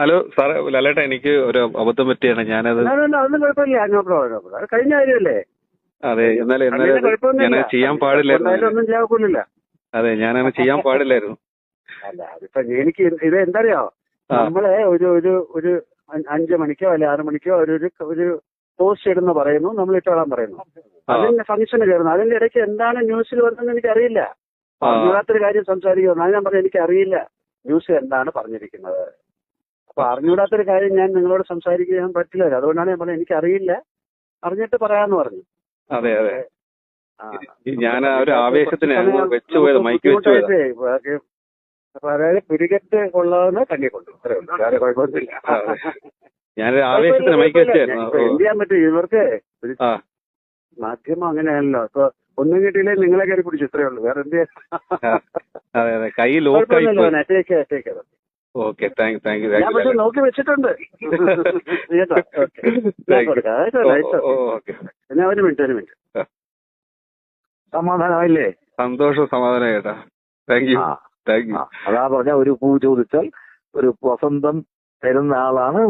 Hello സാറേ, ലാലേട്ടാ, എനിക്ക് ഒരു അബദ്ധം പറ്റിയാണ്. ഞാനത് അതൊന്നും കുഴപ്പമില്ല. അത് കഴിഞ്ഞ കാര്യമല്ലേ. അതെ, എന്നാലും ഞാൻ ചെയ്യാൻ പാടില്ലായിരുന്നു. ഒന്നും ചെയ്യാൻ. അതെ, ഞാനങ്ങനെ ചെയ്യാൻ പാടില്ലായിരുന്നു. അല്ല, അതിപ്പോ എനിക്ക് ഇത് എന്തറിയോ, നമ്മളെ ഒരു 5 മണിക്കോ അല്ലെ 6 മണിക്കോ ഒരു പോസ്റ്റ് ഇടുന്ന പറയുന്നു, നമ്മൾ ഇട്ടോളാൻ പറയുന്നു. അതിന്റെ ഫംഗ്ഷന് കയറുന്നു. അതിന്റെ ഇടയ്ക്ക് എന്താണ് ന്യൂസിൽ വരുന്നതെന്ന് എനിക്കറിയില്ല. അറിഞ്ഞൂടാത്തൊരു കാര്യം സംസാരിക്കുന്നു. അത് ഞാൻ പറഞ്ഞു, എനിക്കറിയില്ല ന്യൂസ് എന്താണ് പറഞ്ഞിരിക്കുന്നത്. അപ്പൊ അറിഞ്ഞൂടാത്തൊരു കാര്യം ഞാൻ നിങ്ങളോട് സംസാരിക്കാൻ പറ്റില്ല. അതുകൊണ്ടാണ് ഞാൻ പറഞ്ഞത് എനിക്കറിയില്ല, അറിഞ്ഞിട്ട് പറയാന്ന് പറഞ്ഞു. അതെ അതെ, ഞാൻ ആ ഒരു ആവേശത്തിന് വെച്ചുപോയത്, മൈക്ക് വെച്ചുപോയത്. അപ്പൊ അതായത് പിടികെട്ട് കൊള്ളാവുന്ന കണ്ണിക്കൊണ്ടു, അത്രേ ഉള്ളൂ. വേറെ കുഴപ്പമൊന്നുമില്ല. ഞാനൊരു ആവേശത്തിന് മൈക്ക് വെച്ചായിരുന്നു. എന്ത് ചെയ്യാൻ പറ്റും, ഇവർക്ക് മാധ്യമം അങ്ങനെയാണല്ലോ. ഇപ്പൊ ഒന്നും കിട്ടിയില്ലേ നിങ്ങളെ കയറി പിടിച്ചു, ഇത്രേ ഉള്ളൂ. വേറെ എന്ത് ചെയ്യാൻ കൈ ലോക്കായി. Okay, thank you. ഞാൻ പക്ഷെ നോക്കി വെച്ചിട്ടുണ്ട് കേട്ടോ. എന്നാ ഒരു മിനിറ്റ്. സമാധാനമായില്ലേ? സന്തോഷം, സമാധാനം കേട്ടാ. Thank you. അതാ പറഞ്ഞ, ഒരു പൂ ചോദിച്ചാൽ ഒരു വസന്തം തരുന്ന ആളാണ്